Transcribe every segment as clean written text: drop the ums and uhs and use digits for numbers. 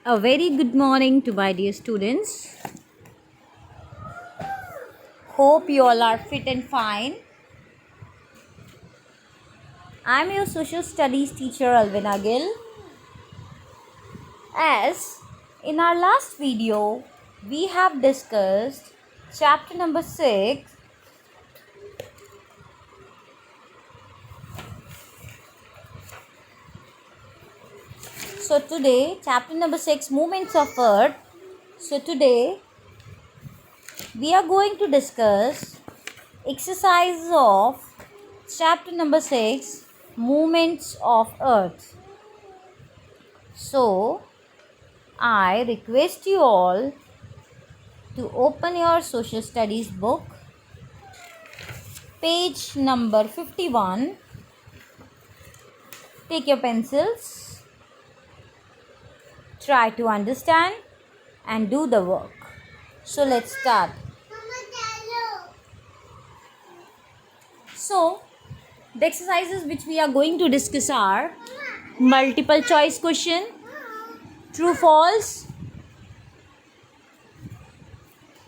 A very good morning to my dear students. Hope you all are fit and fine. I am your social studies teacher Alvina Gill. As in our last video, we have discussed chapter number 6. So today, chapter number 6, Movements of Earth. So today, we are going to discuss exercises of chapter number 6, Movements of Earth. So, I request you all to open your social studies book, page number 51. Take your pencils, try to understand and do the work. So, let's start. So, the exercises which we are going to discuss are multiple choice question, true false,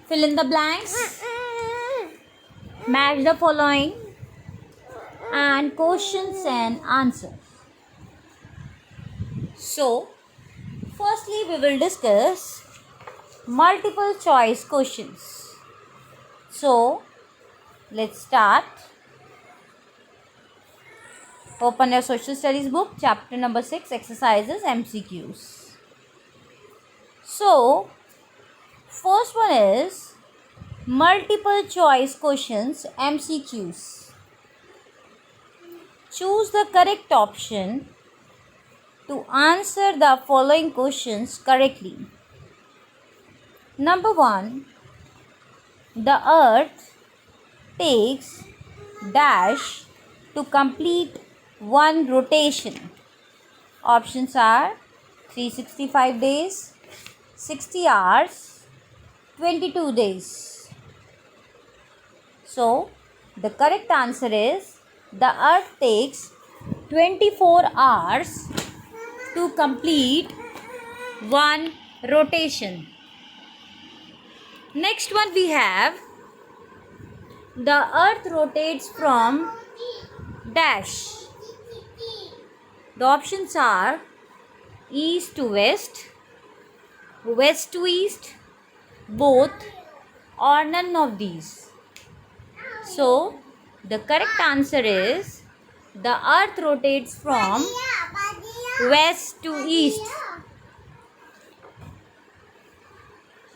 fill in the blanks, match the following, and questions and answers. So, firstly we will discuss multiple choice questions. So, let's start. Open your social studies book, chapter number 6, exercises, MCQs. So, first one is multiple choice questions, MCQs. Choose the correct option to answer the following questions correctly. Number 1. The earth takes dash to complete one rotation. Options are 365 days, 60 hours, 22 days. So, the correct answer is the earth takes 24 hours to complete one rotation. Next one we have the earth rotates from dash. The options are east to west, west to east, both, or none of these. So, the correct answer is the earth rotates from west to east.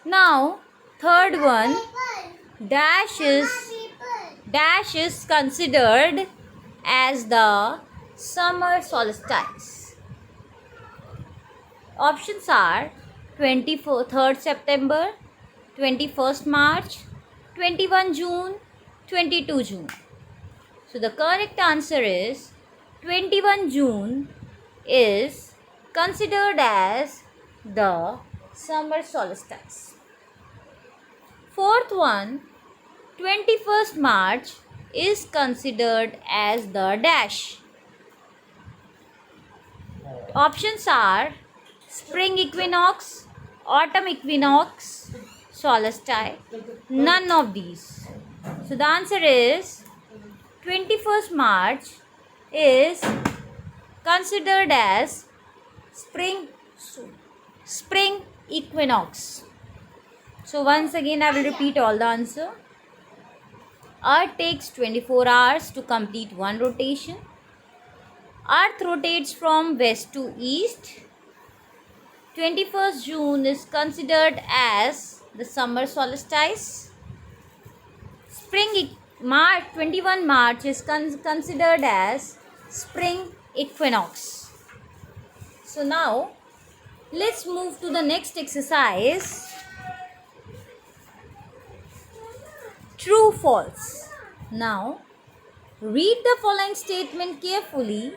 Now, third one, dash is considered as the summer solstice. Options are 23rd September, 21st March, 21 June, 22 June. So the correct answer is 21 June is considered as the summer solstice. Fourth one, 21st March is considered as the dash. Options are spring equinox, autumn equinox, solstice, none of these. So the answer is 21st March is considered as spring equinox. So once again I will repeat all the answer. Earth takes 24 hours to complete one rotation. Earth rotates from west to east. 21st June is considered as the summer solstice. 21 March is considered as spring equinox. So now let's move to the next exercise. True false. Now read the following statement carefully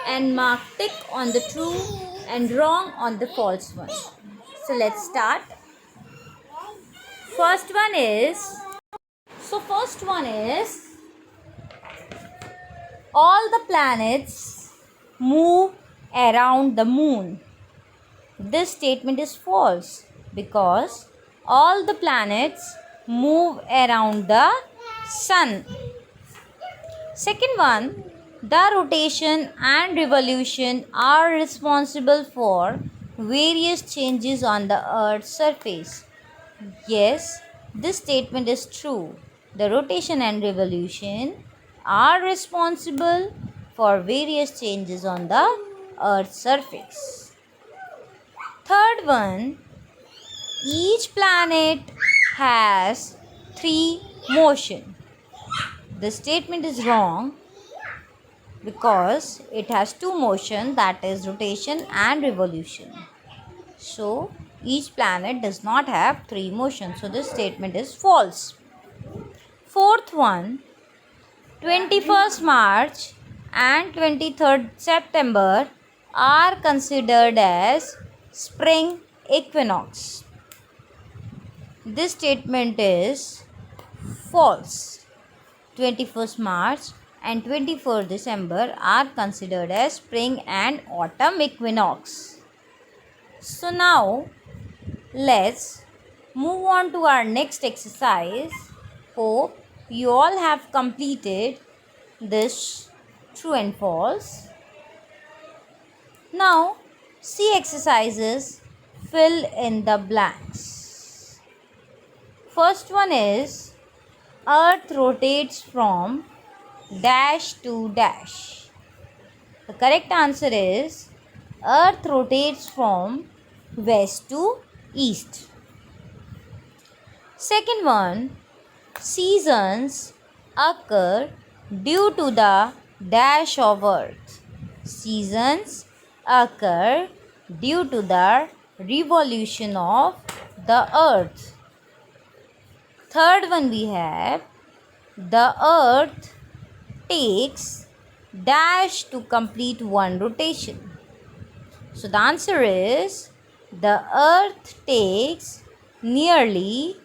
and mark tick on the true and wrong on the false one. So let's start. First one is all the planets move around the moon. This statement is false because all the planets move around the sun. Second one, the rotation and revolution are responsible for various changes on the Earth's surface. Yes, this statement is true. The rotation and revolution are responsible for various changes on the Earth's surface. Third one, each planet has three motion. The statement is wrong because it has two motion, that is rotation and revolution. So each planet does not have three motions. So this statement is false. Fourth one, 21st March and 23rd September are considered as spring equinox. This statement is false. 21st March and 24th December are considered as spring and autumn equinox. So now let's move on to our next exercise. Hope you all have completed this true and false. Now see exercises, fill in the blanks. First one is Earth rotates from dash to dash. The correct answer is Earth rotates from west to east. Second one, seasons occur due to the dash of Earth. Seasons occur due to the revolution of the Earth. Third one we have the Earth takes dash to complete one rotation. So the answer is the Earth takes nearly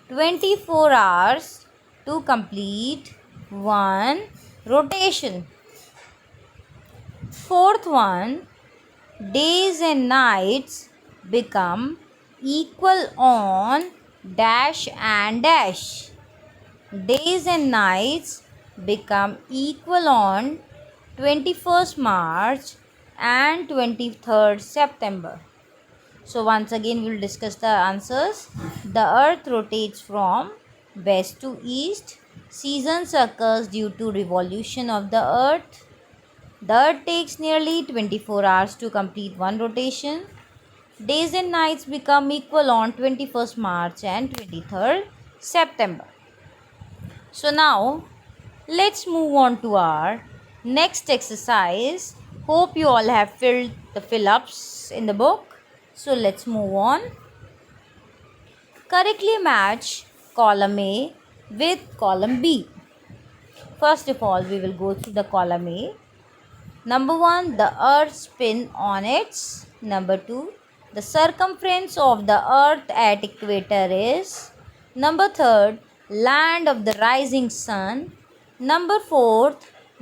24 hours to complete one rotation. Fourth one, days and nights become equal on dash and dash. Days and nights become equal on 21st March and 23rd September. So once again we will discuss the answers. The Earth rotates from west to east. Seasons occurs due to revolution of the Earth. The Earth takes nearly 24 hours to complete one rotation. Days and nights become equal on 21st March and 23rd September. So now let's move on to our next exercise. Hope you all have filled the fill-ups in the book. So let's move on. Correctly match column A with column B. First of all, we will go through the column A. Number 1, the Earth spin on its. Number 2, the circumference of the Earth at equator is. Number 3, land of the rising sun. Number 4,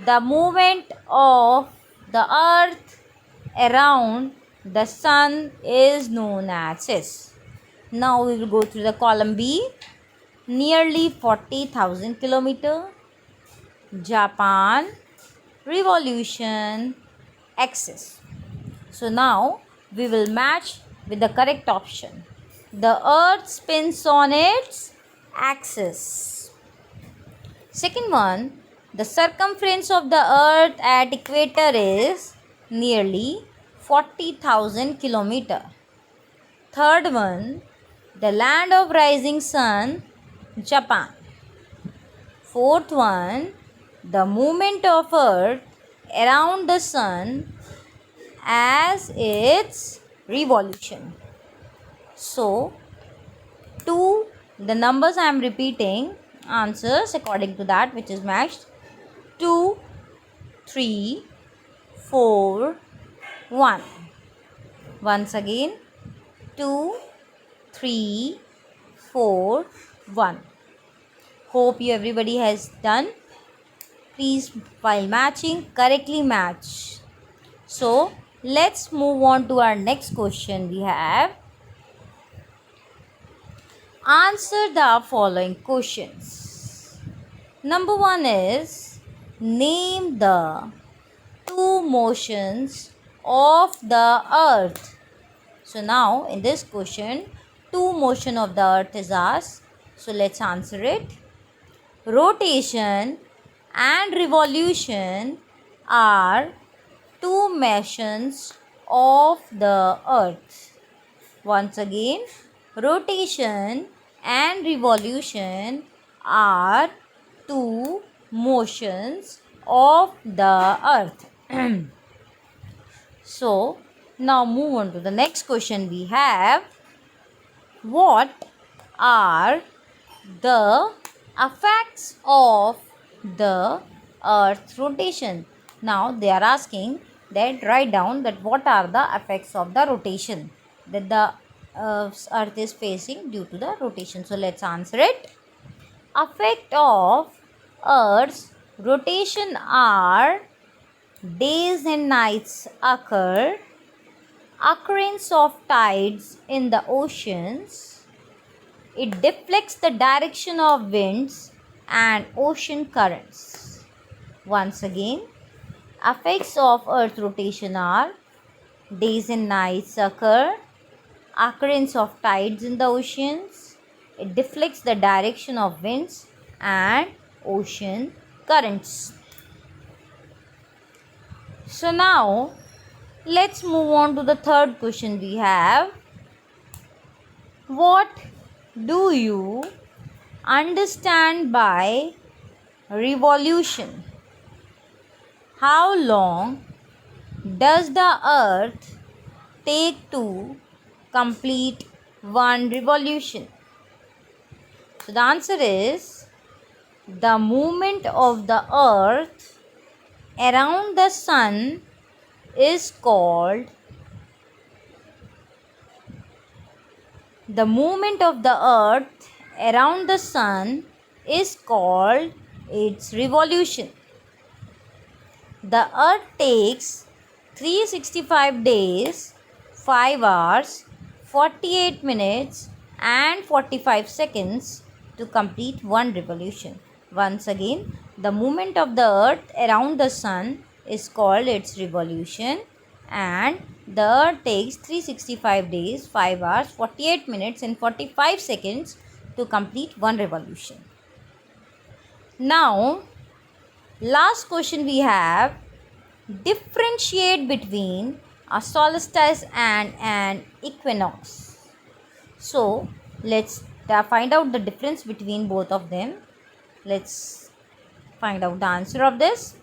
the movement of the Earth around the sun is known as is. Now we will go through the column B. Nearly 40,000 kilometer. Japan, revolution, axis. So now we will match with the correct option. The Earth spins on its axis. Second one, the circumference of the Earth at equator is nearly 40,000 kilometer. Third one, the land of rising sun, Japan. Fourth one, the movement of Earth around the sun as its revolution. So, the numbers I am repeating, answers according to that which is matched. 2, 3, 4, 1. Once again, 2, 3, 4, 1. Hope you everybody has done. Please, while matching, correctly match. So Let's move on to our next question. We have answer the following questions. Number 1 is name the two motions of the earth. So now in this question, two motion of the earth is asked. So let's answer it. Rotation and revolution are two motions of the earth. Once again, rotation and revolution are two motions of the earth. So, now move on to the next question we have. What are the effects of the earth's rotation? Now they are asking that write down that what are the effects of the rotation that the earth is facing due to the rotation. So let's answer it. Effect of earth's rotation are days and nights occurrence of tides in the oceans. It deflects the direction of winds and ocean currents. Once again, effects of earth rotation are days and nights occurrence of tides in the oceans. It deflects the direction of winds and ocean currents. So now let's move on to the third question we have. What do you understand by revolution? How long does the earth take to complete one revolution? So the answer is the movement of the earth around the sun is called its revolution. The earth takes 365 days, 5 hours, 48 minutes and 45 seconds to complete one revolution. Once again, the movement of the earth around the sun is called its revolution, and the earth takes 365 days, 5 hours, 48 minutes and 45 seconds to complete one revolution. Now, last question we have. Differentiate between a solstice and an equinox. So, let's find out the difference between both of them. Let's find out the answer of this.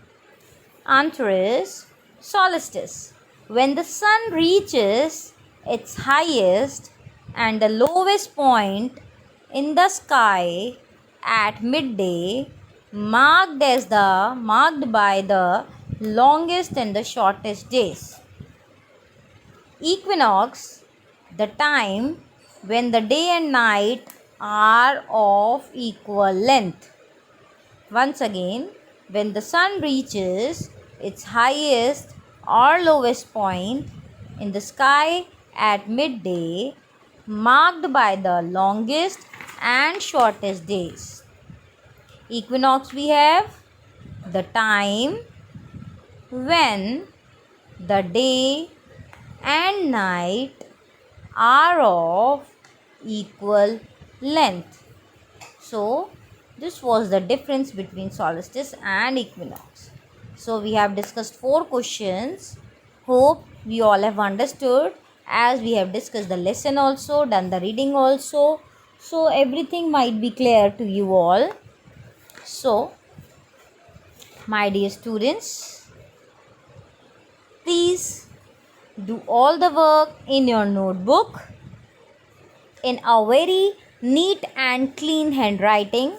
Answer is solstice. When the sun reaches its highest and the lowest point in the sky at midday, marked by the longest and the shortest days. Equinox, the time when the day and night are of equal length. Once again, when the sun reaches its highest or lowest point in the sky at midday, marked by the longest and shortest days. Equinox we have the time when the day and night are of equal length. So, this was the difference between solstice and equinox. So, we have discussed 4 questions. Hope we all have understood, as we have discussed the lesson also, done the reading also. So, everything might be clear to you all. So, my dear students, please do all the work in your notebook in a very neat and clean handwriting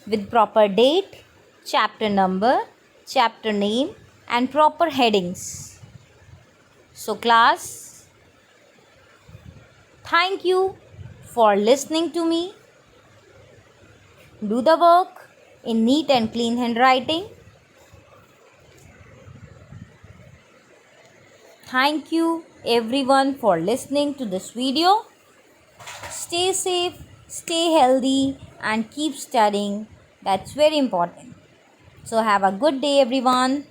with proper date, chapter number, chapter name and proper headings. So class, thank you for listening to me. Do the work in neat and clean handwriting. thank you everyone for listening to this video. Stay safe, stay healthy, and keep studying. That's very important. So, have a good day, everyone.